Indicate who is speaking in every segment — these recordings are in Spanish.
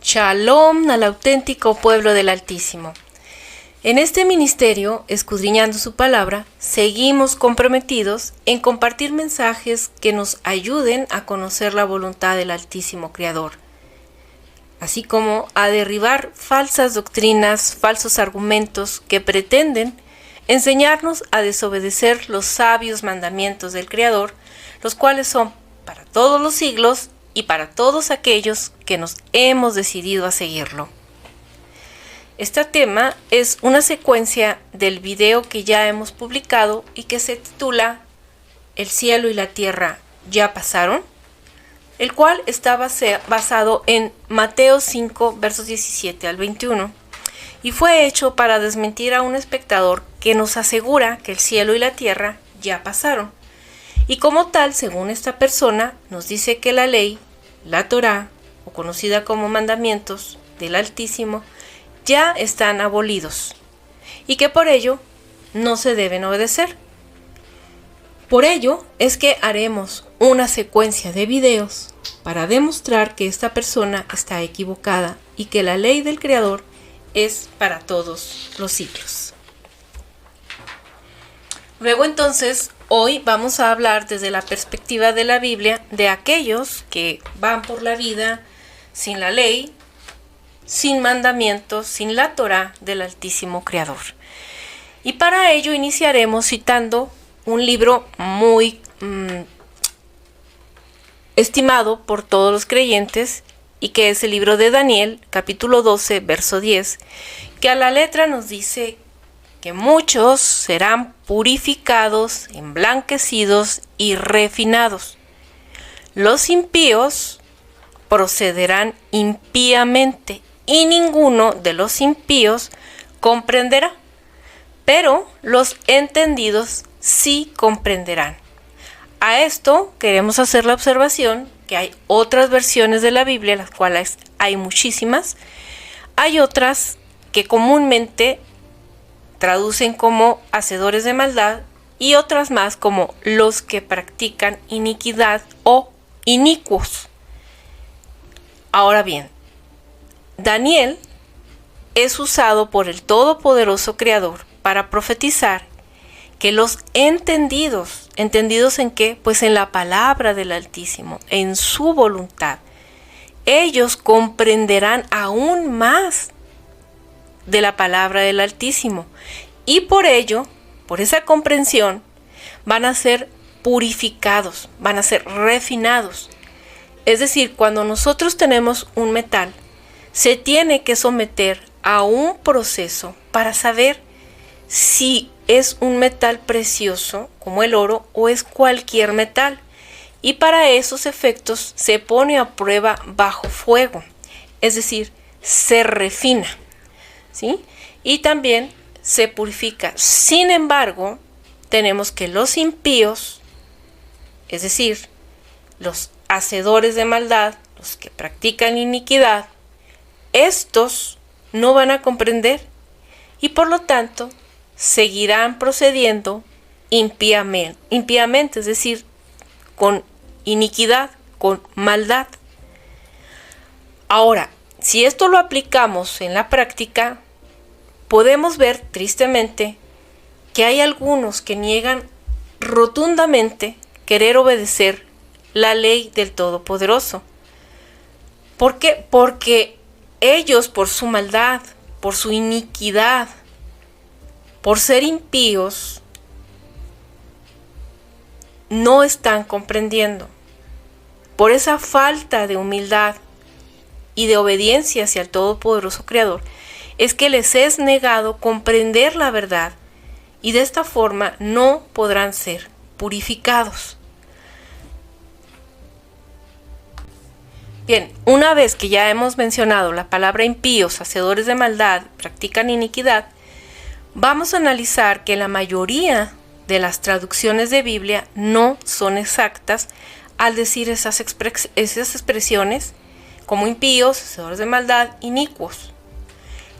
Speaker 1: Shalom al auténtico pueblo del Altísimo. En este ministerio, escudriñando su palabra, seguimos comprometidos en compartir mensajes que nos ayuden a conocer la voluntad del Altísimo Creador, así como a derribar falsas doctrinas, falsos argumentos que pretenden enseñarnos a desobedecer los sabios mandamientos del Creador, los cuales son para todos los siglos y para todos aquellos que nos hemos decidido a seguirlo. Este tema es una secuencia del video que ya hemos publicado y que se titula El cielo y la tierra ya pasaron, el cual está basado en Mateo 5, versos 17 al 21, y fue hecho para desmentir a un espectador que nos asegura que el cielo y la tierra ya pasaron. Y como tal, según esta persona, nos dice que la ley, la Torá, o conocida como mandamientos del Altísimo, ya están abolidos y que por ello no se deben obedecer. Por ello es que haremos una secuencia de videos para demostrar que esta persona está equivocada y que la ley del Creador es para todos los siglos. Luego entonces, hoy vamos a hablar desde la perspectiva de la Biblia de aquellos que van por la vida sin la ley, sin mandamientos, sin la Torá del Altísimo Creador. Y para ello iniciaremos citando un libro muy estimado por todos los creyentes y que es el libro de Daniel, capítulo 12, verso 10, que a la letra nos dice que muchos serán purificados, emblanquecidos y refinados. Los impíos procederán impíamente y ninguno de los impíos comprenderá, pero los entendidos sí comprenderán. A esto queremos hacer la observación que hay otras versiones de la Biblia, las cuales hay muchísimas. Hay otras que comúnmente traducen como hacedores de maldad y otras más como los que practican iniquidad o inicuos. Ahora bien, Daniel es usado por el Todopoderoso Creador para profetizar que los entendidos, ¿entendidos en qué? Pues en la palabra del Altísimo, en su voluntad. Ellos comprenderán aún más de la palabra del Altísimo y por ello, por esa comprensión, van a ser purificados, van a ser refinados. Es decir, cuando nosotros tenemos un metal, se tiene que someter a un proceso para saber si es un metal precioso como el oro o es cualquier metal. Y para esos efectos se pone a prueba bajo fuego, es decir, se refina, ¿sí? Y también se purifica. Sin embargo, tenemos que los impíos, es decir, los hacedores de maldad, los que practican iniquidad, estos no van a comprender y por lo tanto seguirán procediendo impíamente, es decir, con iniquidad, con maldad. Ahora, si esto lo aplicamos en la práctica, podemos ver tristemente que hay algunos que niegan rotundamente querer obedecer la ley del Todopoderoso. ¿Por qué? Porque ellos, por su maldad, por su iniquidad, por ser impíos, no están comprendiendo. Por esa falta de humildad y de obediencia hacia el Todopoderoso Creador, es que les es negado comprender la verdad y de esta forma no podrán ser purificados. Bien, una vez que ya hemos mencionado la palabra impíos, hacedores de maldad, practican iniquidad, vamos a analizar que la mayoría de las traducciones de Biblia no son exactas al decir esas expresiones como impíos, hacedores de maldad, inicuos.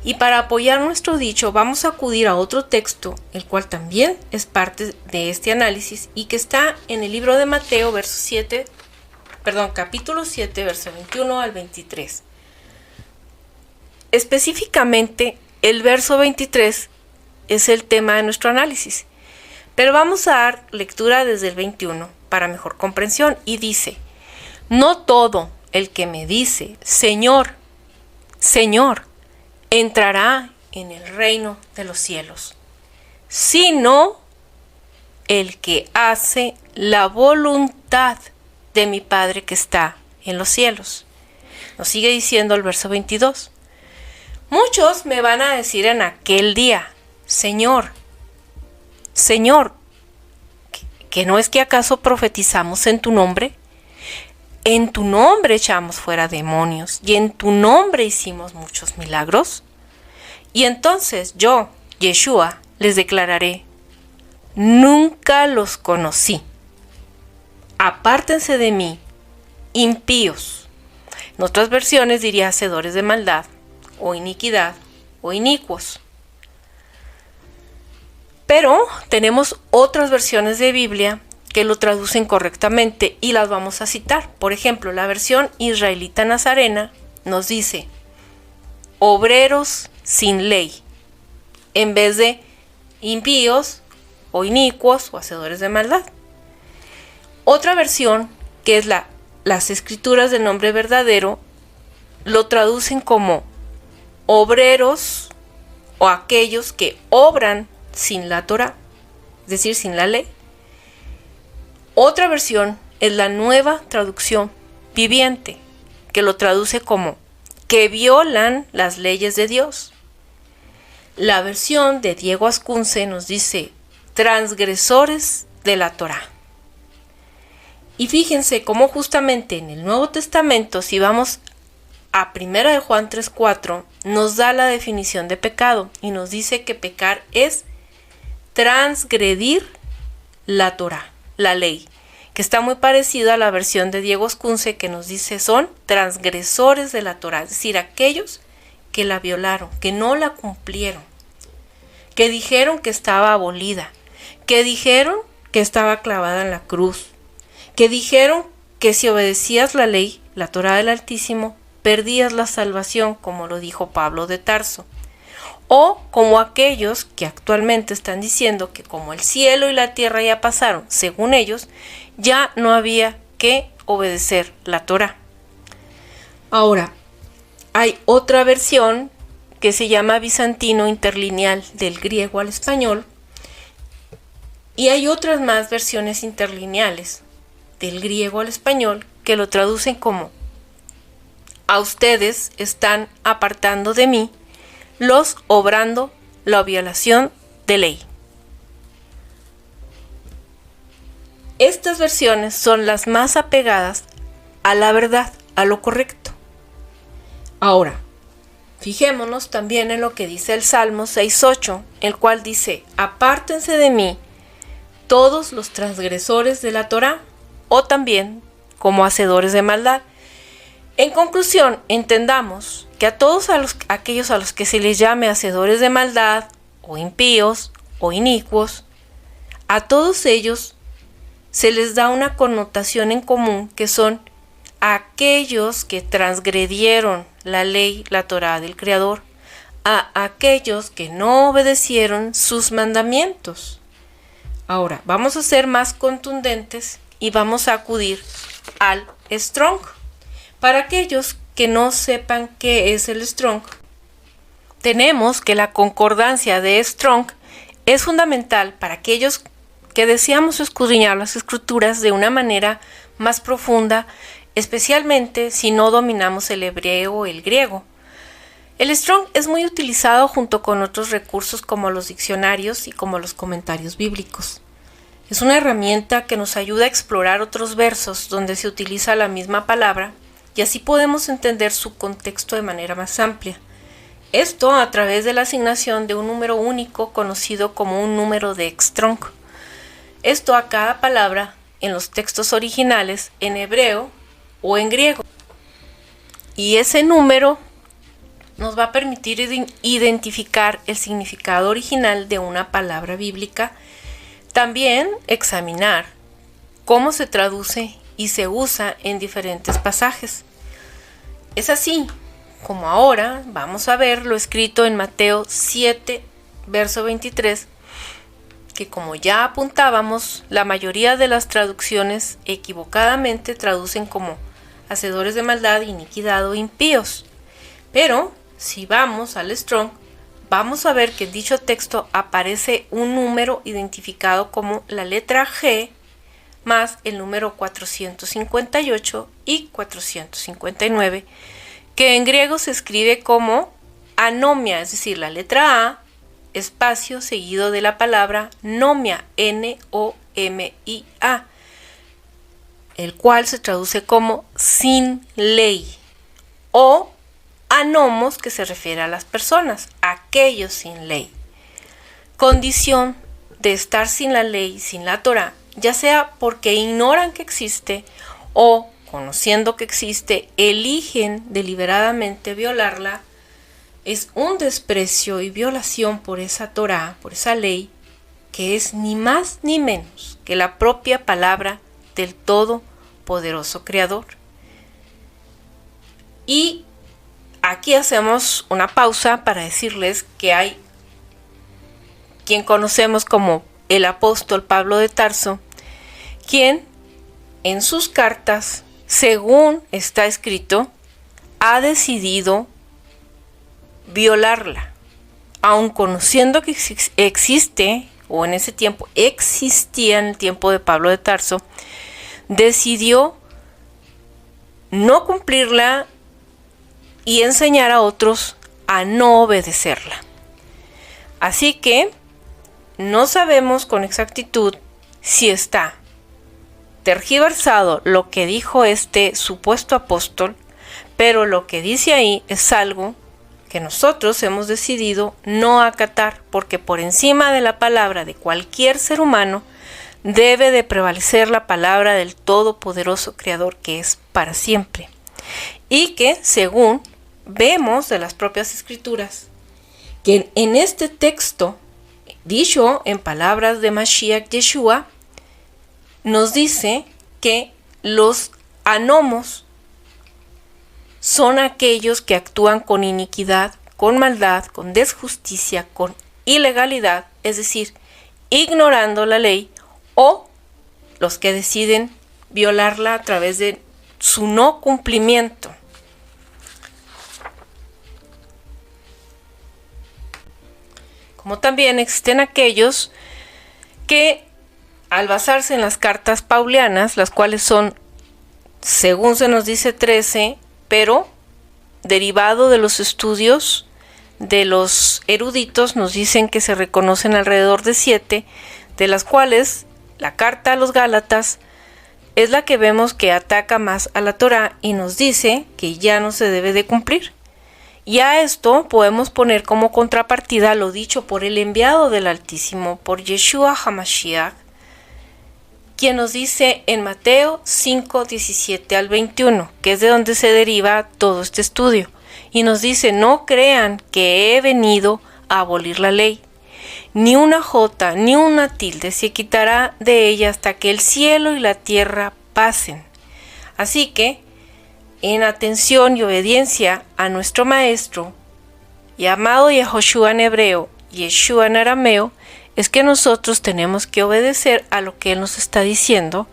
Speaker 1: Y para apoyar nuestro dicho vamos a acudir a otro texto, el cual también es parte de este análisis y que está en el libro de Mateo, capítulo 7, verso 21 al 23. Específicamente, el verso 23 es el tema de nuestro análisis, pero vamos a dar lectura desde el 21 para mejor comprensión y dice: no todo el que me dice Señor, Señor, entrará en el reino de los cielos, sino el que hace la voluntad de mi Padre que está en los cielos. Nos sigue diciendo el verso 22. Muchos me van a decir en aquel día: Señor, Señor, ¿que no es que acaso profetizamos en tu nombre? En tu nombre echamos fuera demonios y en tu nombre hicimos muchos milagros. Y entonces yo, Yeshua, les declararé: nunca los conocí. Apártense de mí, impíos. En otras versiones diría hacedores de maldad, o iniquidad, o inicuos. Pero tenemos otras versiones de Biblia que lo traducen correctamente y las vamos a citar. Por ejemplo, la versión israelita nazarena nos dice: obreros sin ley, en vez de impíos o inicuos o hacedores de maldad. Otra versión, que es las escrituras del nombre verdadero, lo traducen como obreros o aquellos que obran sin la Torá, es decir, sin la ley. Otra versión es la Nueva Traducción Viviente, que lo traduce como que violan las leyes de Dios. La versión de Diego Ascunce nos dice transgresores de la Torá. Y fíjense cómo justamente en el Nuevo Testamento, si vamos a 1 de Juan 3:4, nos da la definición de pecado y nos dice que pecar es transgredir la Torá, la ley, que está muy parecida a la versión de Diego Ascunce, que nos dice son transgresores de la Torá, es decir, aquellos que la violaron, que no la cumplieron, que dijeron que estaba abolida, que dijeron que estaba clavada en la cruz, que dijeron que si obedecías la ley, la Torá del Altísimo, perdías la salvación, como lo dijo Pablo de Tarso. O como aquellos que actualmente están diciendo que como el cielo y la tierra ya pasaron, según ellos, ya no había que obedecer la Torá. Ahora, hay otra versión que se llama bizantino interlineal del griego al español, y hay otras más versiones interlineales del griego al español que lo traducen como: a ustedes están apartando de mí los obrando la violación de ley. Estas versiones son las más apegadas a la verdad, a lo correcto. Ahora, fijémonos también en lo que dice el Salmo 6:8, el cual dice: apártense de mí todos los transgresores de la Torá, o también como hacedores de maldad. En conclusión, entendamos que a todos aquellos a los que se les llame hacedores de maldad, o impíos, o inicuos, a todos ellos se les da una connotación en común, que son aquellos que transgredieron la ley, la Torá del Creador, a aquellos que no obedecieron sus mandamientos. Ahora, vamos a ser más contundentes y vamos a acudir al Strong. Para aquellos que no sepan qué es el Strong, tenemos que la concordancia de Strong es fundamental para aquellos que deseamos escudriñar las escrituras de una manera más profunda, especialmente si no dominamos el hebreo o el griego. El Strong es muy utilizado junto con otros recursos como los diccionarios y como los comentarios bíblicos. Es una herramienta que nos ayuda a explorar otros versos donde se utiliza la misma palabra, y así podemos entender su contexto de manera más amplia. Esto a través de la asignación de un número único conocido como un número de Strong. Esto a cada palabra en los textos originales en hebreo o en griego. Y ese número nos va a permitir identificar el significado original de una palabra bíblica. También examinar cómo se traduce y se usa en diferentes pasajes. Es así como ahora vamos a ver lo escrito en Mateo 7, verso 23, que como ya apuntábamos, la mayoría de las traducciones equivocadamente traducen como hacedores de maldad, iniquidad o impíos. Pero si vamos al Strong, vamos a ver que en dicho texto aparece un número identificado como la letra G más el número 458 y 459, que en griego se escribe como anomia, es decir, la letra A, espacio seguido de la palabra nomia, N-O-M-I-A, el cual se traduce como sin ley, o anomos, que se refiere a las personas, aquellos sin ley. Condición de estar sin la ley, sin la Torá, ya sea porque ignoran que existe o, conociendo que existe, eligen deliberadamente violarla, es un desprecio y violación por esa Torá, por esa ley, que es ni más ni menos que la propia palabra del Todopoderoso Creador. Y aquí hacemos una pausa para decirles que hay quien conocemos como el apóstol Pablo de Tarso, quien en sus cartas, según está escrito, ha decidido violarla, aun conociendo que existe, o en ese tiempo existía, en el tiempo de Pablo de Tarso, decidió no cumplirla y enseñar a otros a no obedecerla. Así que no sabemos con exactitud si está tergiversado lo que dijo este supuesto apóstol, pero lo que dice ahí es algo que nosotros hemos decidido no acatar, porque por encima de la palabra de cualquier ser humano debe de prevalecer la palabra del Todopoderoso Creador, que es para siempre, y que según vemos de las propias Escrituras, que en este texto, dicho en palabras de Mashiach Yeshua, nos dice que los anomos son aquellos que actúan con iniquidad, con maldad, con desjusticia, con ilegalidad, es decir, ignorando la ley, o los que deciden violarla a través de su no cumplimiento. Como también existen aquellos que, al basarse en las cartas paulianas, las cuales son, según se nos dice, 13, pero derivado de los estudios de los eruditos, nos dicen que se reconocen alrededor de 7, de las cuales la carta a los Gálatas es la que vemos que ataca más a la Torá y nos dice que ya no se debe de cumplir. Y a esto podemos poner como contrapartida lo dicho por el enviado del Altísimo, por Yeshua HaMashiach, quien nos dice en Mateo 5, 17 al 21, que es de donde se deriva todo este estudio, y nos dice: no crean que he venido a abolir la ley, ni una jota ni una tilde se quitará de ella hasta que el cielo y la tierra pasen. Así que, en atención y obediencia a nuestro Maestro, llamado Yehoshua en hebreo y Yeshua en arameo, es que nosotros tenemos que obedecer a lo que Él nos está diciendo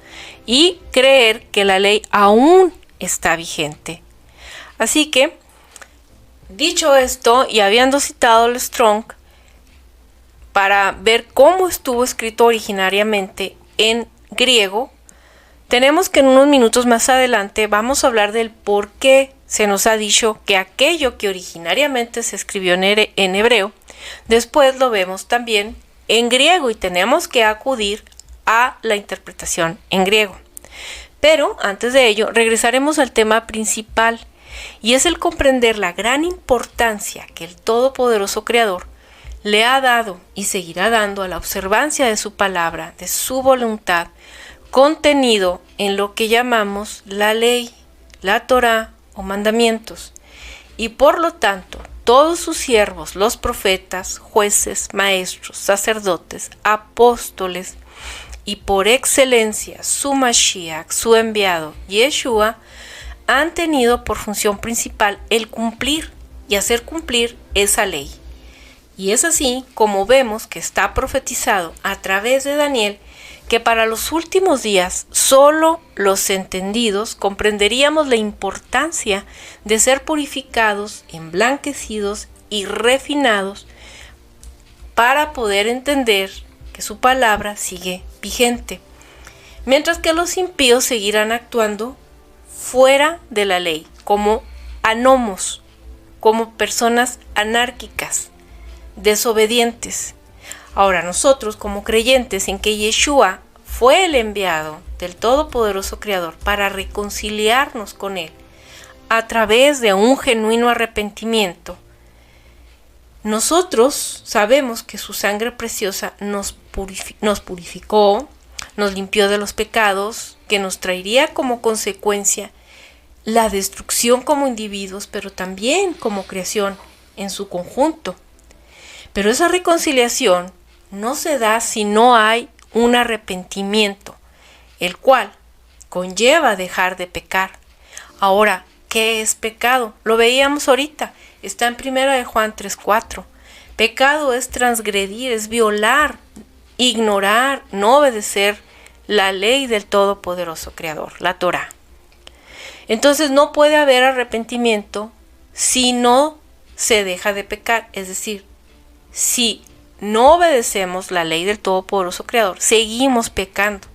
Speaker 1: y creer que la ley aún está vigente. Así que, dicho esto, y habiendo citado el Strong, para ver cómo estuvo escrito originariamente en griego, tenemos que en unos minutos más adelante vamos a hablar del por qué se nos ha dicho que aquello que originariamente se escribió en hebreo, después lo vemos también en griego y tenemos que acudir a la interpretación en griego. Pero antes de ello, regresaremos al tema principal, y es el comprender la gran importancia que el Todopoderoso Creador le ha dado y seguirá dando a la observancia de su palabra, de su voluntad, contenido en lo que llamamos la ley, la Torá o mandamientos, y por lo tanto todos sus siervos, los profetas, jueces, maestros, sacerdotes, apóstoles y por excelencia su Mashiach, su enviado Yeshua, han tenido por función principal el cumplir y hacer cumplir esa ley. Y es así como vemos que está profetizado a través de Daniel que para los últimos días solo los entendidos comprenderíamos la importancia de ser purificados, emblanquecidos y refinados para poder entender que su palabra sigue vigente, mientras que los impíos seguirán actuando fuera de la ley, como anomos, como personas anárquicas, desobedientes. Ahora nosotros, como creyentes en que Yeshua fue el enviado del Todopoderoso Creador para reconciliarnos con Él a través de un genuino arrepentimiento, nosotros sabemos que su sangre preciosa nos purificó, nos limpió de los pecados, que nos traería como consecuencia la destrucción como individuos, pero también como creación en su conjunto. Pero esa reconciliación no se da si no hay un arrepentimiento, el cual conlleva dejar de pecar. Ahora, ¿qué es pecado? Lo veíamos ahorita, está en 1 Juan 3:4. Pecado es transgredir, es violar, ignorar, no obedecer la ley del Todopoderoso Creador, la Torá. Entonces no puede haber arrepentimiento si no se deja de pecar, es decir, si no obedecemos la ley del Todopoderoso Creador, seguimos pecando,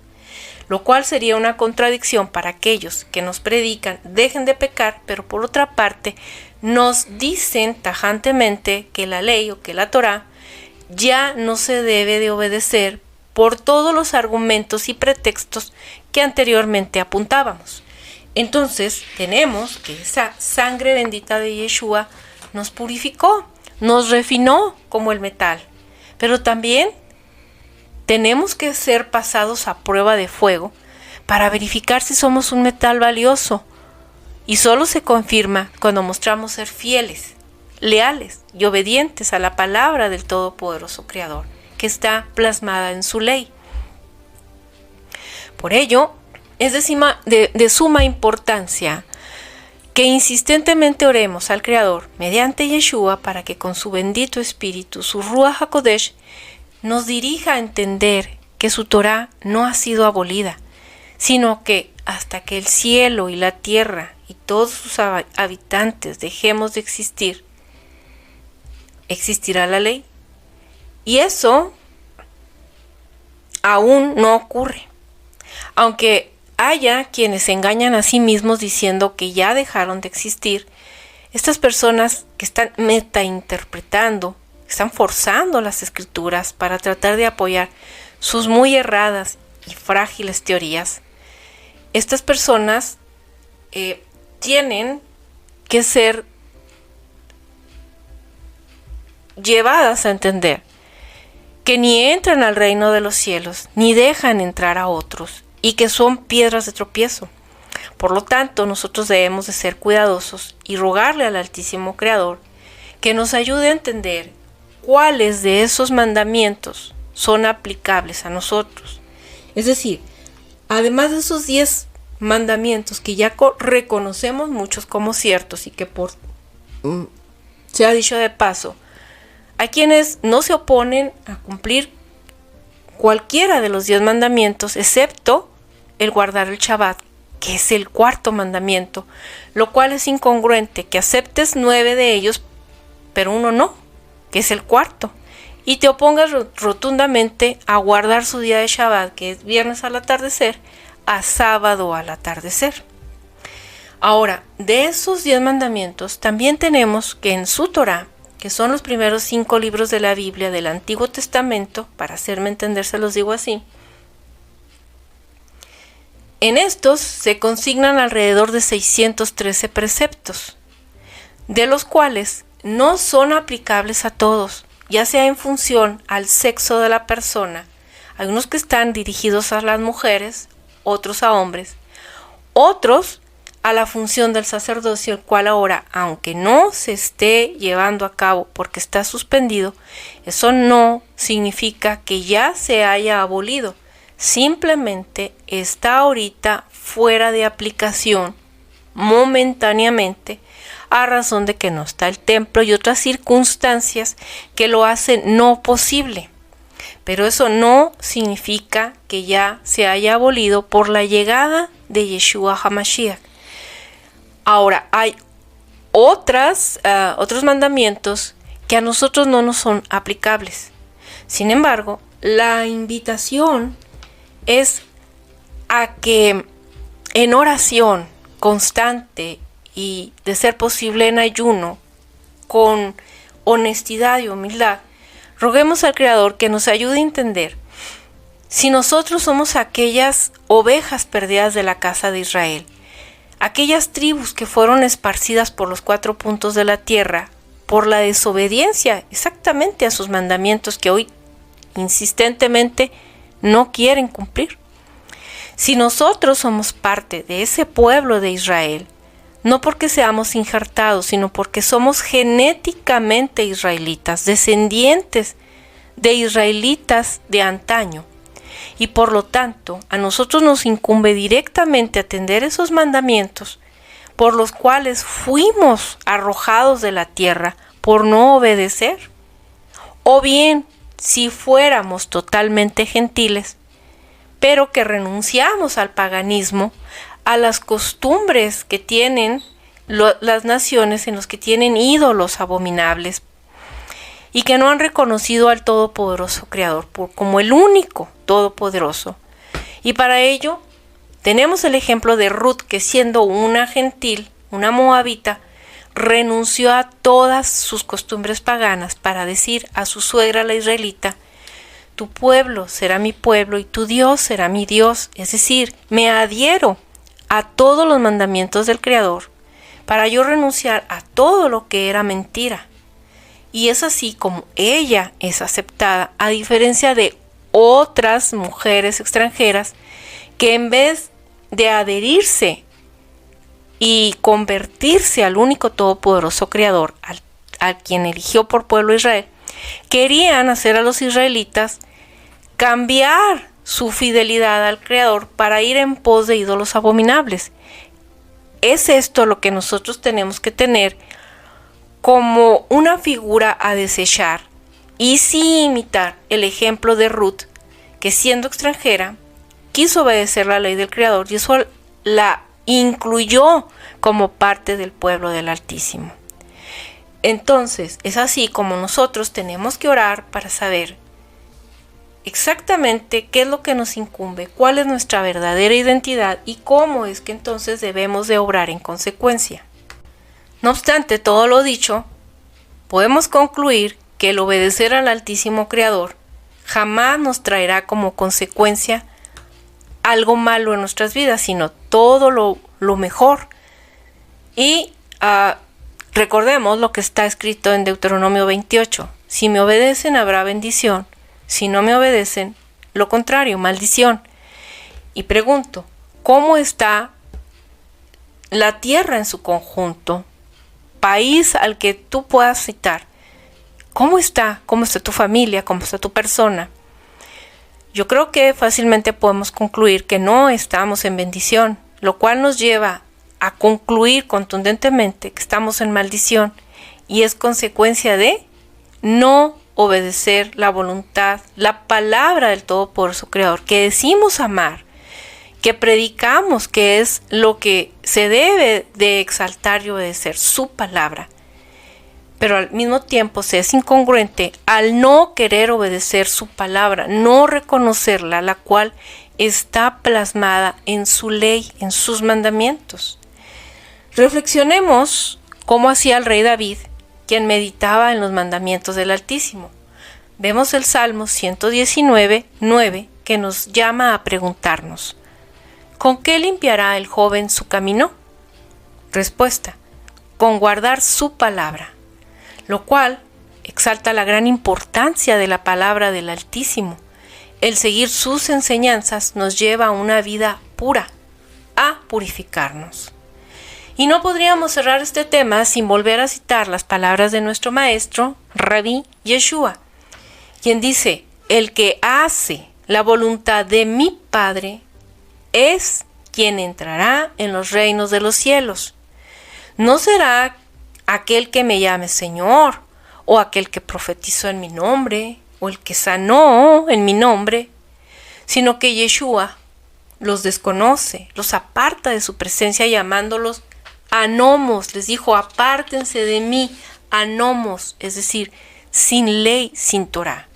Speaker 1: lo cual sería una contradicción para aquellos que nos predican dejen de pecar, pero por otra parte nos dicen tajantemente que la ley o que la Torá ya no se debe de obedecer por todos los argumentos y pretextos que anteriormente apuntábamos. Entonces tenemos que esa sangre bendita de Yeshua nos purificó, nos refinó como el metal, pero también tenemos que ser pasados a prueba de fuego para verificar si somos un metal valioso, y solo se confirma cuando mostramos ser fieles, leales y obedientes a la palabra del Todopoderoso Creador, que está plasmada en su ley. Por ello, es de suma importancia que insistentemente oremos al Creador mediante Yeshua para que con su bendito Espíritu, su Ruach HaKodesh, nos dirija a entender que su Torá no ha sido abolida, sino que hasta que el cielo y la tierra y todos sus habitantes dejemos de existir, existirá la ley. Y eso aún no ocurre, aunque haya quienes se engañan a sí mismos diciendo que ya dejaron de existir. Estas personas que están metainterpretando, están forzando las escrituras para tratar de apoyar sus muy erradas y frágiles teorías. Estas personas tienen que ser llevadas a entender que ni entran al reino de los cielos, ni dejan entrar a otros, y que son piedras de tropiezo. Por lo tanto, nosotros debemos de ser cuidadosos y rogarle al Altísimo Creador que nos ayude a entender cuáles de esos mandamientos son aplicables a nosotros. Es decir, además de esos 10 mandamientos que ya reconocemos muchos como ciertos y que se ha dicho de paso, hay quienes no se oponen a cumplir cualquiera de los 10 mandamientos, excepto el guardar el Shabbat, que es el 4º mandamiento, lo cual es incongruente que aceptes 9 de ellos, pero uno no, que es el 4º, y te opongas rotundamente a guardar su día de Shabbat, que es viernes al atardecer, a sábado al atardecer. Ahora, de esos 10 mandamientos, también tenemos que en su Torá, que son los primeros 5 libros de la Biblia del Antiguo Testamento, para hacerme entender se los digo así, en estos se consignan alrededor de 613 preceptos, de los cuales no son aplicables a todos, ya sea en función al sexo de la persona. Hay unos que están dirigidos a las mujeres, otros a hombres, otros a la función del sacerdocio, el cual ahora, aunque no se esté llevando a cabo porque está suspendido, eso no significa que ya se haya abolido, simplemente está ahorita fuera de aplicación momentáneamente a razón de que no está el templo y otras circunstancias que lo hacen no posible. Pero eso no significa que ya se haya abolido por la llegada de Yeshua HaMashiach. Ahora, hay otros mandamientos que a nosotros no nos son aplicables. Sin embargo, la invitación es a que en oración constante y de ser posible en ayuno, con honestidad y humildad, roguemos al Creador que nos ayude a entender si nosotros somos aquellas ovejas perdidas de la casa de Israel, aquellas tribus que fueron esparcidas por los 4 puntos de la tierra por la desobediencia exactamente a sus mandamientos que hoy insistentemente no quieren cumplir. Si nosotros somos parte de ese pueblo de Israel, no porque seamos injertados, sino porque somos genéticamente israelitas, descendientes de israelitas de antaño. Y por lo tanto, a nosotros nos incumbe directamente atender esos mandamientos por los cuales fuimos arrojados de la tierra por no obedecer. O bien, si fuéramos totalmente gentiles, pero que renunciamos al paganismo, a las costumbres que tienen las naciones en los que tienen ídolos abominables y que no han reconocido al Todopoderoso Creador como el único Todopoderoso. Y para ello tenemos el ejemplo de Ruth, que siendo una gentil, una moabita, renunció a todas sus costumbres paganas para decir a su suegra la israelita: tu pueblo será mi pueblo y tu Dios será mi Dios. Es decir, me adhiero a todos los mandamientos del Creador para yo renunciar a todo lo que era mentira. Y es así como ella es aceptada, a diferencia de otras mujeres extranjeras que en vez de adherirse y convertirse al único todopoderoso Creador, al quien eligió por pueblo Israel, querían hacer a los israelitas cambiar su fidelidad al Creador para ir en pos de ídolos abominables. Es esto lo que nosotros tenemos que tener como una figura a desechar, y sí imitar el ejemplo de Ruth, que siendo extranjera quiso obedecer la ley del Creador y eso la incluyó como parte del pueblo del Altísimo. Entonces, es así como nosotros tenemos que orar para saber exactamente qué es lo que nos incumbe, cuál es nuestra verdadera identidad y cómo es que entonces debemos de obrar en consecuencia. No obstante todo lo dicho, podemos concluir que el obedecer al Altísimo Creador jamás nos traerá como consecuencia algo malo en nuestras vidas, sino todo lo mejor. Y recordemos lo que está escrito en Deuteronomio 28. Si me obedecen habrá bendición, si no me obedecen, lo contrario, maldición. Y pregunto, ¿cómo está la tierra en su conjunto? País al que tú puedas citar. ¿Cómo está? ¿Cómo está tu familia? ¿Cómo está tu persona? Yo creo que fácilmente podemos concluir que no estamos en bendición, lo cual nos lleva a concluir contundentemente que estamos en maldición y es consecuencia de no obedecer la voluntad, la palabra del Todopoderoso Creador, que decimos amar, que predicamos que es lo que se debe de exaltar y obedecer, su palabra. Pero al mismo tiempo se es incongruente al no querer obedecer su palabra, no reconocerla, la cual está plasmada en su ley, en sus mandamientos. Reflexionemos cómo hacía el rey David, quien meditaba en los mandamientos del Altísimo. Vemos el Salmo 119:9 que nos llama a preguntarnos: ¿con qué limpiará el joven su camino? Respuesta: con guardar su palabra, lo cual exalta la gran importancia de la palabra del Altísimo. El seguir sus enseñanzas nos lleva a una vida pura, a purificarnos. Y no podríamos cerrar este tema sin volver a citar las palabras de nuestro maestro, Rabí Yeshua, quien dice: el que hace la voluntad de mi Padre es quien entrará en los reinos de los cielos. No será aquel que me llame Señor, o aquel que profetizó en mi nombre, o el que sanó en mi nombre, sino que Yeshua los desconoce, los aparta de su presencia llamándolos anomos. Les dijo, apártense de mí, anomos, es decir, sin ley, sin Torah.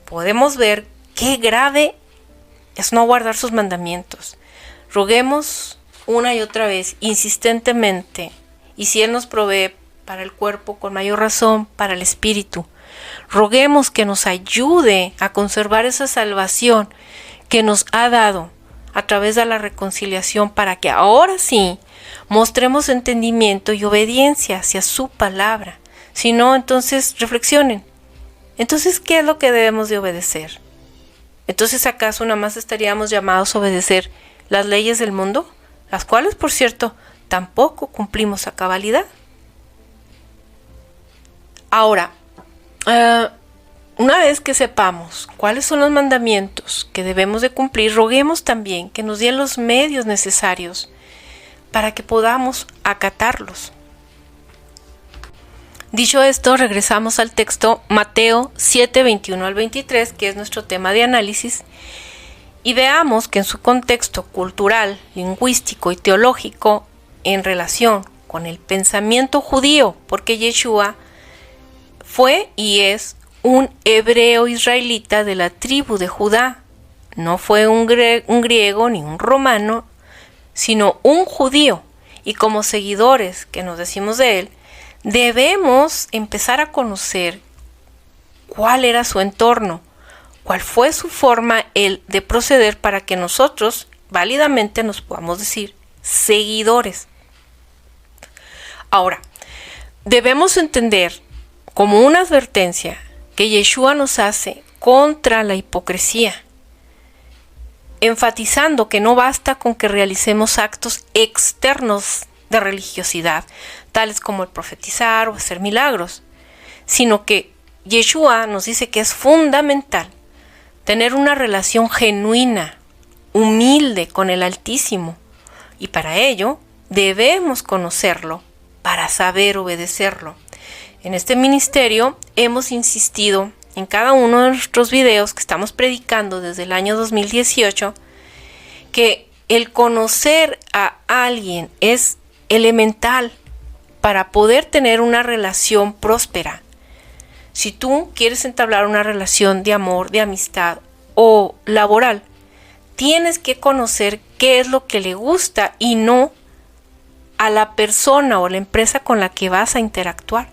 Speaker 1: Podemos ver qué grave es no guardar sus mandamientos. Roguemos una y otra vez, insistentemente, y si Él nos provee para el cuerpo, con mayor razón para el espíritu, roguemos que nos ayude a conservar esa salvación que nos ha dado a través de la reconciliación, para que ahora sí mostremos entendimiento y obediencia hacia su palabra. Si no, entonces reflexionen. Entonces, ¿qué es lo que debemos de obedecer? Entonces, ¿acaso nada más estaríamos llamados a obedecer las leyes del mundo? Las cuales, por cierto, tampoco cumplimos a cabalidad. Ahora, una vez que sepamos cuáles son los mandamientos que debemos de cumplir, roguemos también que nos den los medios necesarios para que podamos acatarlos. Dicho esto, regresamos al texto Mateo 7, 21 al 23, que es nuestro tema de análisis, y veamos que en su contexto cultural, lingüístico y teológico, en relación con el pensamiento judío, porque Yeshua fue y es un hebreo israelita de la tribu de Judá. No fue un griego ni un romano, sino un judío. Y como seguidores que nos decimos de él, debemos empezar a conocer cuál era su entorno, cuál fue su forma de proceder, para que nosotros válidamente nos podamos decir seguidores. Ahora, debemos entender como una advertencia que Yeshua nos hace contra la hipocresía, enfatizando que no basta con que realicemos actos externos de religiosidad, tales como el profetizar o hacer milagros, sino que Yeshua nos dice que es fundamental tener una relación genuina, humilde con el Altísimo, y para ello debemos conocerlo para saber obedecerlo. En este ministerio hemos insistido en cada uno de nuestros videos que estamos predicando desde el año 2018 que el conocer a alguien es elemental para poder tener una relación próspera. Si tú quieres entablar una relación de amor, de amistad o laboral, tienes que conocer qué es lo que le gusta y no a la persona o la empresa con la que vas a interactuar.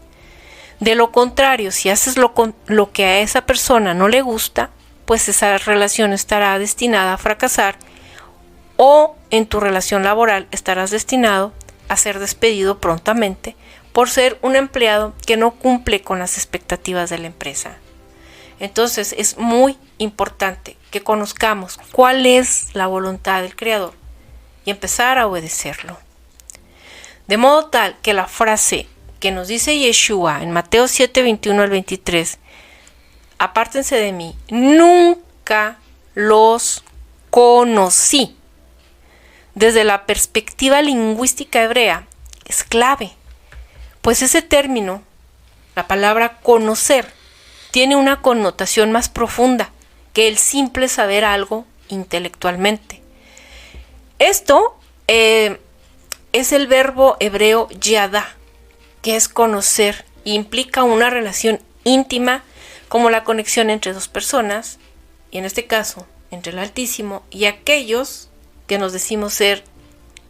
Speaker 1: De lo contrario, si haces lo que a esa persona no le gusta, pues esa relación estará destinada a fracasar, o en tu relación laboral estarás destinado a ser despedido prontamente por ser un empleado que no cumple con las expectativas de la empresa. Entonces es muy importante que conozcamos cuál es la voluntad del Creador y empezar a obedecerlo. De modo tal que la frase que nos dice Yeshua en Mateo 7, 21 al 23, apártense de mí, nunca los conocí, desde la perspectiva lingüística hebrea, es clave, pues ese término, la palabra conocer, tiene una connotación más profunda que el simple saber algo intelectualmente. Esto es el verbo hebreo yadá, que es conocer, y implica una relación íntima como la conexión entre dos personas, y en este caso entre el Altísimo y aquellos que nos decimos ser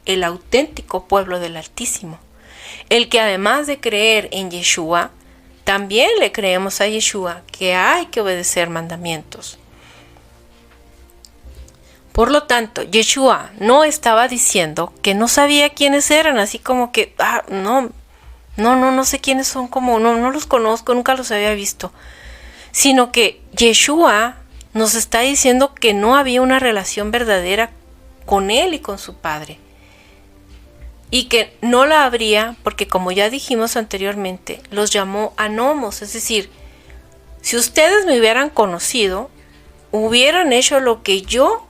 Speaker 1: el auténtico pueblo del Altísimo, el que además de creer en Yeshua, también le creemos a Yeshua que hay que obedecer mandamientos. Por lo tanto, Yeshua no estaba diciendo que no sabía quiénes eran, así como que, no sé quiénes son, como no los conozco, nunca los había visto, sino que Yeshua nos está diciendo que no había una relación verdadera con él y con su Padre, y que no la habría porque, como ya dijimos anteriormente, los llamó anomos, es decir, si ustedes me hubieran conocido, hubieran hecho lo que yo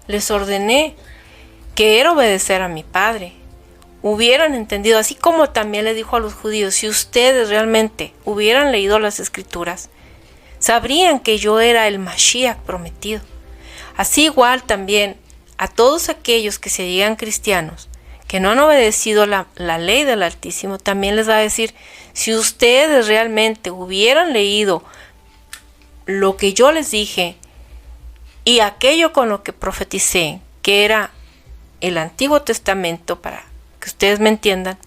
Speaker 1: les ordené, que era obedecer a mi Padre, hubieran entendido, así como también le dijo a los judíos, si ustedes realmente hubieran leído las Escrituras, sabrían que yo era el Mashiach prometido. Así igual también a todos aquellos que se digan cristianos, que no han obedecido la ley del Altísimo, también les va a decir, si ustedes realmente hubieran leído lo que yo les dije y aquello con lo que profeticé, que era el Antiguo Testamento, para que ustedes me entiendan,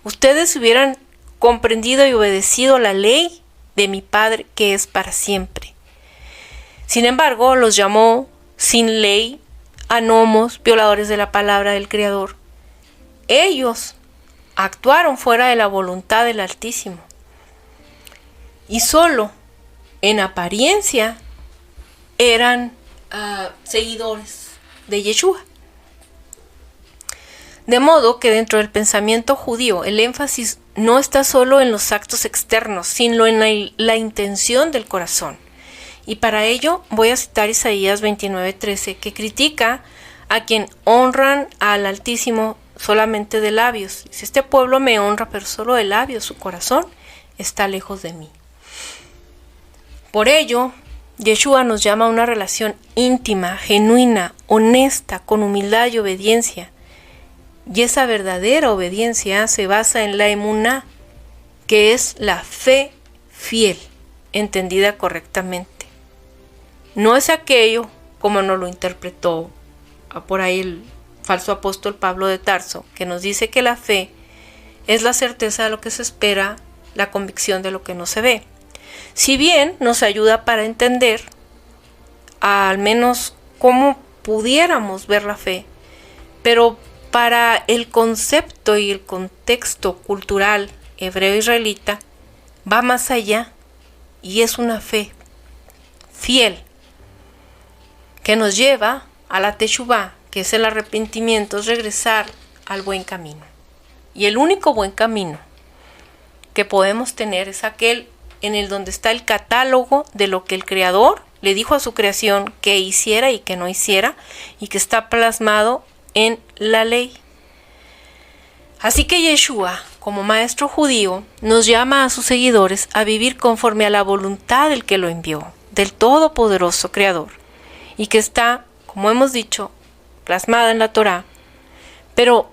Speaker 1: ustedes hubieran comprendido y obedecido la ley de mi Padre que es para siempre. Sin embargo, los llamó sin ley, anomos, violadores de la palabra del Creador. Ellos actuaron fuera de la voluntad del Altísimo y solo en apariencia eran seguidores de Yeshua. De modo que dentro del pensamiento judío el énfasis no está solo en los actos externos, sino en la intención del corazón. Y para ello voy a citar Isaías 29:13, que critica a quien honran al Altísimo solamente de labios. Dice, este pueblo me honra, pero solo de labios, su corazón está lejos de mí. Por ello, Yeshua nos llama a una relación íntima, genuina, honesta, con humildad y obediencia. Y esa verdadera obediencia se basa en la emuná, que es la fe fiel, entendida correctamente. No es aquello como nos lo interpretó por ahí el falso apóstol Pablo de Tarso, que nos dice que la fe es la certeza de lo que se espera, la convicción de lo que no se ve. Si bien nos ayuda para entender al menos cómo pudiéramos ver la fe, pero para el concepto y el contexto cultural hebreo-israelita va más allá y es una fe fiel que nos lleva a la Teshuvá, que es el arrepentimiento, es regresar al buen camino. Y el único buen camino que podemos tener es aquel en el donde está el catálogo de lo que el Creador le dijo a su creación que hiciera y que no hiciera, y que está plasmado en la ley. Así que Yeshua, como maestro judío, nos llama a sus seguidores a vivir conforme a la voluntad del que lo envió, del todopoderoso Creador, y que está, como hemos dicho, plasmada en la Torá, pero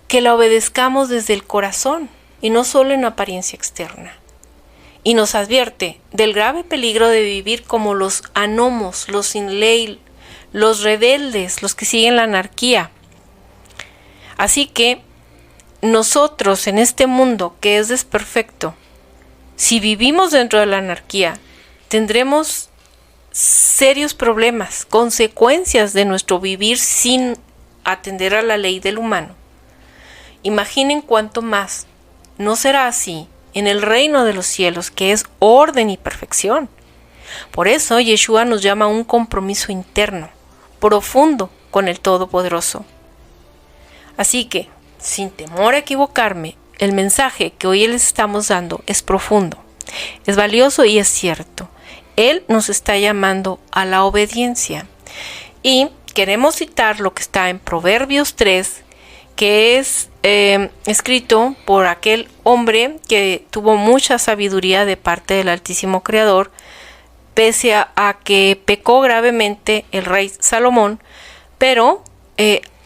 Speaker 1: que la obedezcamos desde el corazón y no solo en apariencia externa. Y nos advierte del grave peligro de vivir como los anomos, los sin ley, los rebeldes, los que siguen la anarquía. Así que nosotros en este mundo que es desperfecto, si vivimos dentro de la anarquía, tendremos serios problemas, consecuencias de nuestro vivir sin atender a la ley del humano. Imaginen cuánto más no será así en el reino de los cielos, que es orden y perfección. Por eso Yeshua nos llama a un compromiso interno, profundo con el Todopoderoso. Así que, sin temor a equivocarme, el mensaje que hoy les estamos dando es profundo, es valioso y es cierto. Él nos está llamando a la obediencia. Y queremos citar lo que está en Proverbios 3, que es escrito por aquel hombre que tuvo mucha sabiduría de parte del Altísimo Creador, pese a que pecó gravemente el rey Salomón, pero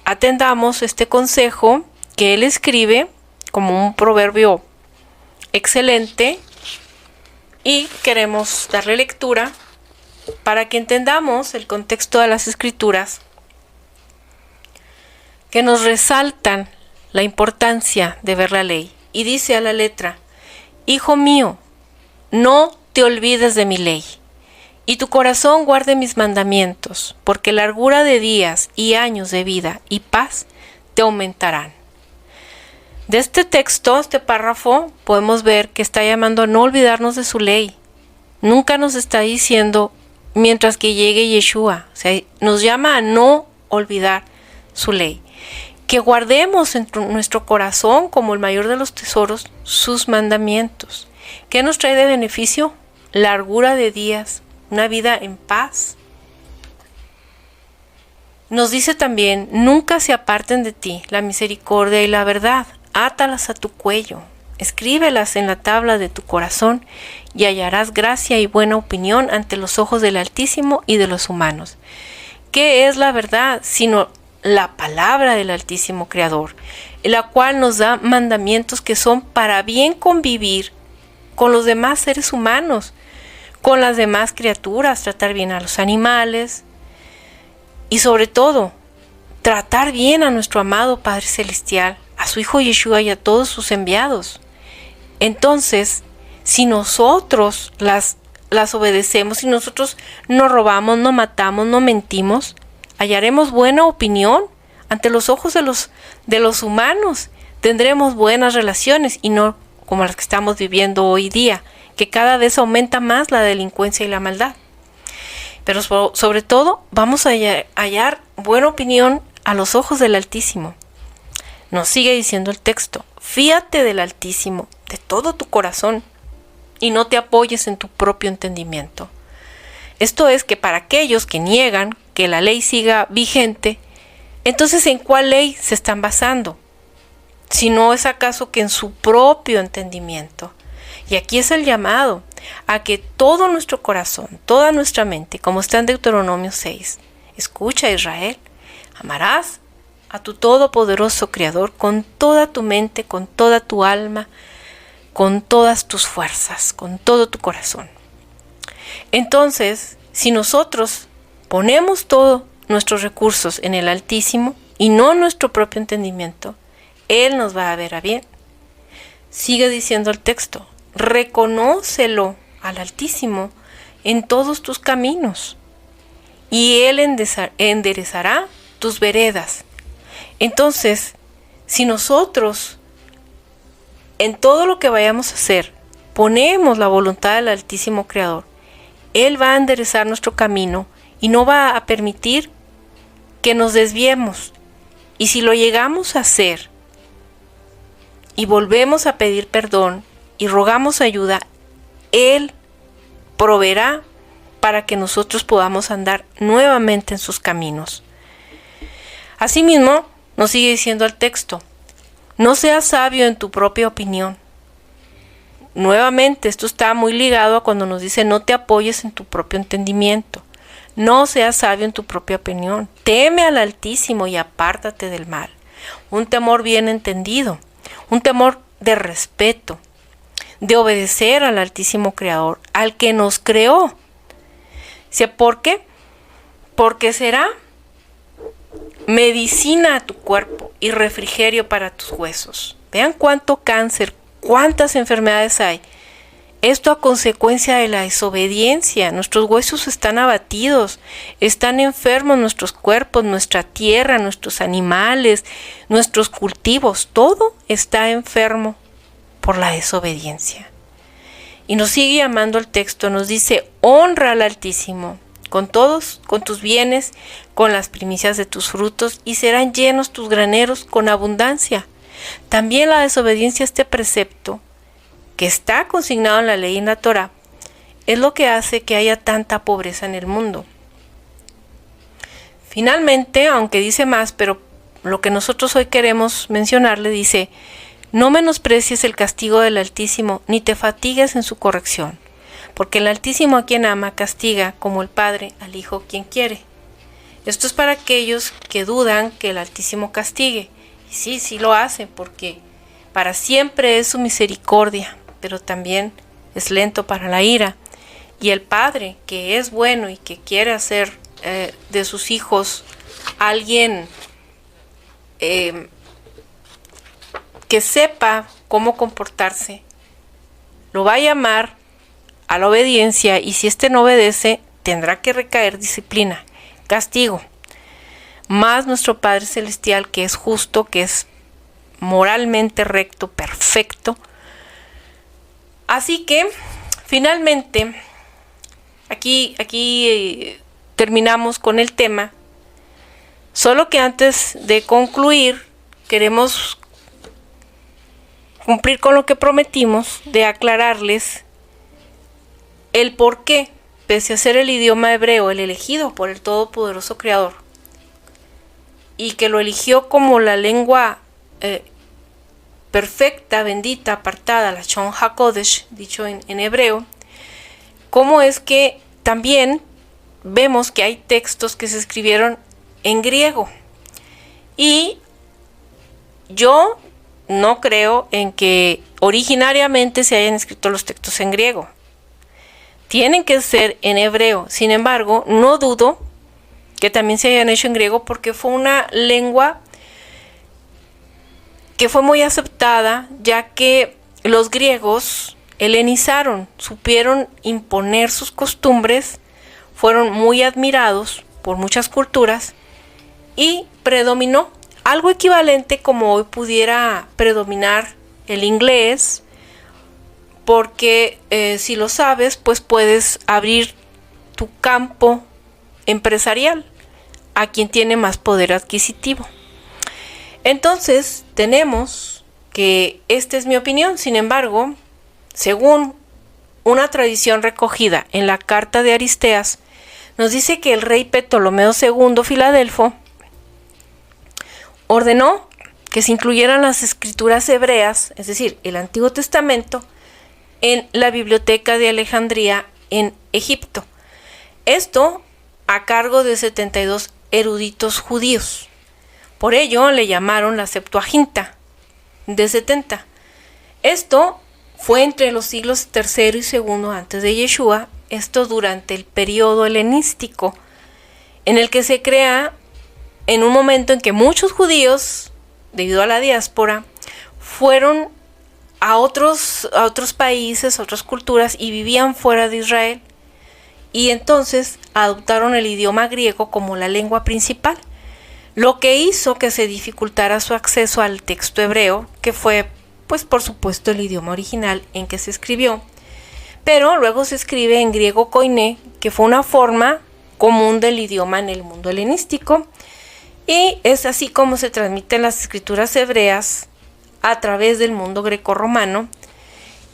Speaker 1: atendamos este consejo que él escribe como un proverbio excelente y queremos darle lectura para que entendamos el contexto de las Escrituras que nos resaltan la importancia de ver la ley. Y dice a la letra: Hijo mío, no te olvides de mi ley, y tu corazón guarde mis mandamientos, porque largura de días y años de vida y paz te aumentarán. De este texto, este párrafo, podemos ver que está llamando a no olvidarnos de su ley. Nunca nos está diciendo mientras que llegue Yeshua. O sea, nos llama a no olvidar su ley. Que guardemos en nuestro corazón como el mayor de los tesoros sus mandamientos. ¿Qué nos trae de beneficio? Largura de días, una vida en paz. Nos dice también, nunca se aparten de ti la misericordia y la verdad, átalas a tu cuello, escríbelas en la tabla de tu corazón y hallarás gracia y buena opinión ante los ojos del Altísimo y de los humanos. ¿Qué es la verdad sino la palabra del Altísimo Creador, la cual nos da mandamientos que son para bien convivir con los demás seres humanos, con las demás criaturas, tratar bien a los animales y sobre todo tratar bien a nuestro amado Padre Celestial, a su Hijo Yeshua y a todos sus enviados? Entonces, si nosotros las obedecemos, si nosotros no robamos, no matamos, no mentimos, hallaremos buena opinión ante los ojos de los humanos. Tendremos buenas relaciones y no como las que estamos viviendo hoy día, que cada vez aumenta más la delincuencia y la maldad. Pero sobre todo vamos a hallar buena opinión a los ojos del Altísimo. Nos sigue diciendo el texto, fíate del Altísimo de todo tu corazón y no te apoyes en tu propio entendimiento. Esto es que para aquellos que niegan que la ley siga vigente, entonces ¿en cuál ley se están basando? Si no es acaso que en su propio entendimiento. Y aquí es el llamado a que todo nuestro corazón, toda nuestra mente, como está en Deuteronomio 6, escucha Israel, amarás a tu todopoderoso Creador con toda tu mente, con toda tu alma, con todas tus fuerzas, con todo tu corazón. Entonces, si nosotros ponemos todos nuestros recursos en el Altísimo y no en nuestro propio entendimiento, Él nos va a ver a bien. Sigue diciendo el texto, reconócelo al Altísimo en todos tus caminos y Él enderezará tus veredas. Entonces, si nosotros en todo lo que vayamos a hacer ponemos la voluntad del Altísimo Creador, Él va a enderezar nuestro camino y no va a permitir que nos desviemos. Y si lo llegamos a hacer y volvemos a pedir perdón y rogamos ayuda, Él proveerá para que nosotros podamos andar nuevamente en sus caminos. Asimismo, nos sigue diciendo el texto, no seas sabio en tu propia opinión. Nuevamente, esto está muy ligado a cuando nos dice no te apoyes en tu propio entendimiento. No seas sabio en tu propia opinión. Teme al Altísimo y apártate del mal. Un temor bien entendido, un temor de respeto, de obedecer al Altísimo Creador, al que nos creó. ¿Por qué? Porque será medicina a tu cuerpo y refrigerio para tus huesos. Vean cuánto cáncer, cuántas enfermedades hay. Esto a consecuencia de la desobediencia. Nuestros huesos están abatidos, están enfermos nuestros cuerpos, nuestra tierra, nuestros animales, nuestros cultivos. Todo está enfermo por la desobediencia. Y nos sigue llamando el texto, nos dice, honra al Altísimo con todos, con tus bienes, con las primicias de tus frutos, y serán llenos tus graneros con abundancia. También la desobediencia a este precepto, que está consignado en la ley y en la Torá, es lo que hace que haya tanta pobreza en el mundo. Finalmente, aunque dice más, pero lo que nosotros hoy queremos mencionarle dice, no menosprecies el castigo del Altísimo, ni te fatigues en su corrección, porque el Altísimo a quien ama castiga como el Padre al Hijo quien quiere. Esto es para aquellos que dudan que el Altísimo castigue. Y sí lo hace, porque para siempre es su misericordia, pero también es lento para la ira. Y el Padre, que es bueno y que quiere hacer de sus hijos alguien que sepa cómo comportarse, lo va a llamar a la obediencia, y si éste no obedece, tendrá que recaer disciplina, castigo. Más nuestro Padre Celestial, que es justo, que es moralmente recto, perfecto. Así que, finalmente, aquí terminamos con el tema. Solo que antes de concluir, queremos cumplir con lo que prometimos de aclararles el por qué, pese a ser el idioma hebreo el elegido por el Todopoderoso Creador, y que lo eligió como la lengua perfecta, bendita, apartada, la Shon HaKodesh, dicho en hebreo, cómo es que también vemos que hay textos que se escribieron en griego. Y yo no creo en que originariamente se hayan escrito los textos en griego. Tienen que ser en hebreo. Sin embargo, no dudo que también se hayan hecho en griego porque fue una lengua que fue muy aceptada, ya que los griegos helenizaron, supieron imponer sus costumbres, fueron muy admirados por muchas culturas y predominó algo equivalente como hoy pudiera predominar el inglés, porque si lo sabes, pues puedes abrir tu campo empresarial a quien tiene más poder adquisitivo. Entonces tenemos que esta es mi opinión. Sin embargo, según una tradición recogida en la carta de Aristeas, nos dice que el rey Ptolomeo II Filadelfo ordenó que se incluyeran las escrituras hebreas, es decir, el Antiguo Testamento, en la biblioteca de Alejandría en Egipto. Esto a cargo de 72 eruditos judíos. Por ello le llamaron la Septuaginta de 70. Esto fue entre los siglos III y II antes de Yeshua, esto durante el periodo helenístico, en el que se crea en un momento en que muchos judíos, debido a la diáspora, fueron a otros países, a otras culturas y vivían fuera de Israel. Y entonces adoptaron el idioma griego como la lengua principal, lo que hizo que se dificultara su acceso al texto hebreo, que fue, pues por supuesto, el idioma original en que se escribió. Pero luego se escribe en griego koiné, que fue una forma común del idioma en el mundo helenístico, y es así como se transmiten las escrituras hebreas a través del mundo grecorromano.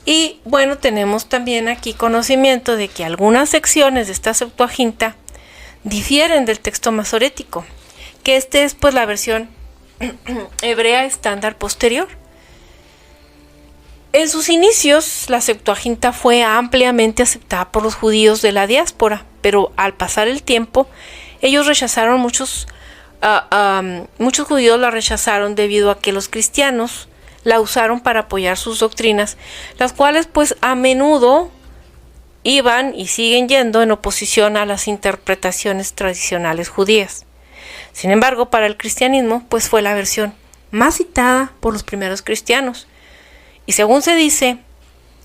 Speaker 1: Y bueno, tenemos también aquí conocimiento de que algunas secciones de esta Septuaginta difieren del texto masorético, que es pues la versión hebrea estándar posterior. En sus inicios, la Septuaginta fue ampliamente aceptada por los judíos de la diáspora, pero al pasar el tiempo, ellos rechazaron muchos judíos la rechazaron debido a que los cristianos la usaron para apoyar sus doctrinas, las cuales pues a menudo iban y siguen yendo en oposición a las interpretaciones tradicionales judías. Sin embargo, para el cristianismo pues fue la versión más citada por los primeros cristianos. Y según se dice,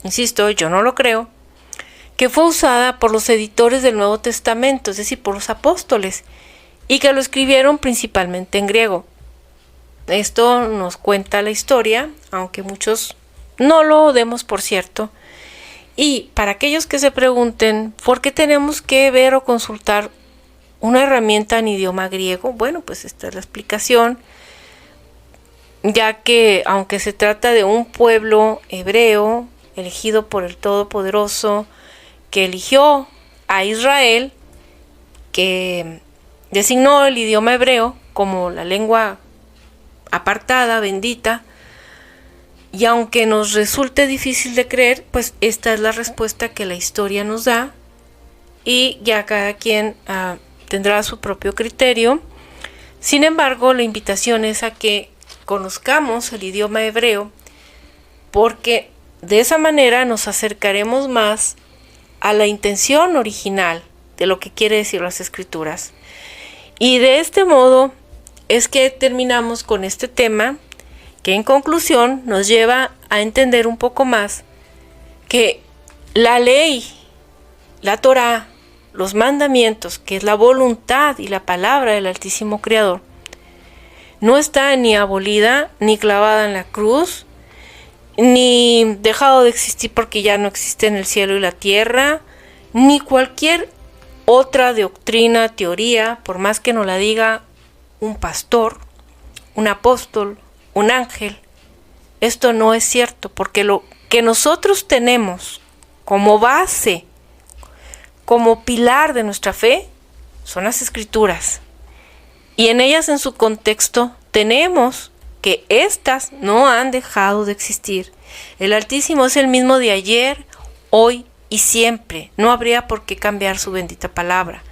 Speaker 1: insisto, yo no lo creo, que fue usada por los editores del Nuevo Testamento, es decir, por los apóstoles, y que lo escribieron principalmente en griego. Esto nos cuenta la historia, aunque muchos no lo demos por cierto. Y para aquellos que se pregunten, ¿por qué tenemos que ver o consultar una herramienta en idioma griego? Bueno, pues esta es la explicación, ya que aunque se trata de un pueblo hebreo, elegido por el Todopoderoso, que eligió a Israel, que designó el idioma hebreo como la lengua apartada, bendita, y aunque nos resulte difícil de creer, pues esta es la respuesta que la historia nos da, y ya cada quien tendrá su propio criterio. Sin embargo, la invitación es a que conozcamos el idioma hebreo, porque de esa manera nos acercaremos más a la intención original de lo que quiere decir las escrituras. Y de este modo es que terminamos con este tema, que en conclusión nos lleva a entender un poco más que la ley, la Torá, los mandamientos, que es la voluntad y la palabra del Altísimo Creador, no está ni abolida, ni clavada en la cruz, ni dejado de existir porque ya no existe en el cielo y la tierra, ni cualquier otra doctrina, teoría, por más que nos la diga un pastor, un apóstol, un ángel. Esto no es cierto, porque lo que nosotros tenemos como base, como pilar de nuestra fe, son las escrituras. Y en ellas, en su contexto, tenemos que éstas no han dejado de existir. El Altísimo es el mismo de ayer, hoy y siempre. No habría por qué cambiar su bendita palabra.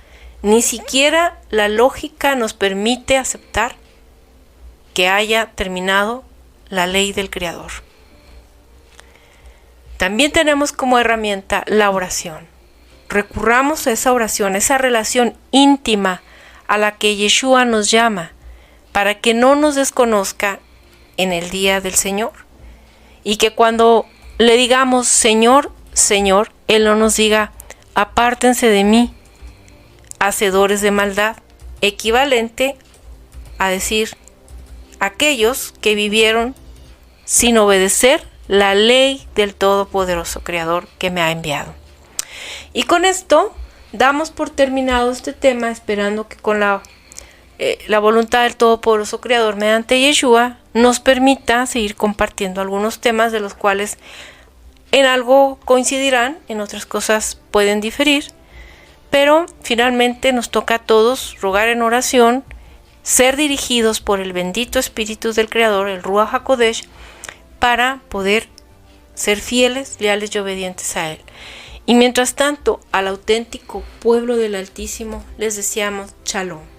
Speaker 1: Ni siquiera la lógica nos permite aceptar que haya terminado la ley del Creador. También tenemos como herramienta la oración. Recurramos a esa oración, esa relación íntima a la que Yeshua nos llama, para que no nos desconozca en el día del Señor. Y que cuando le digamos Señor, Señor, Él no nos diga apártense de mí, hacedores de maldad, equivalente a decir aquellos que vivieron sin obedecer la ley del Todopoderoso Creador que me ha enviado. Y con esto damos por terminado este tema, esperando que con la voluntad del Todopoderoso Creador mediante Yeshua nos permita seguir compartiendo algunos temas de los cuales en algo coincidirán, en otras cosas pueden diferir, pero finalmente nos toca a todos rogar en oración, ser dirigidos por el bendito Espíritu del Creador, el Ruach HaKodesh, para poder ser fieles, leales y obedientes a Él. Y mientras tanto, al auténtico pueblo del Altísimo les deseamos Shalom.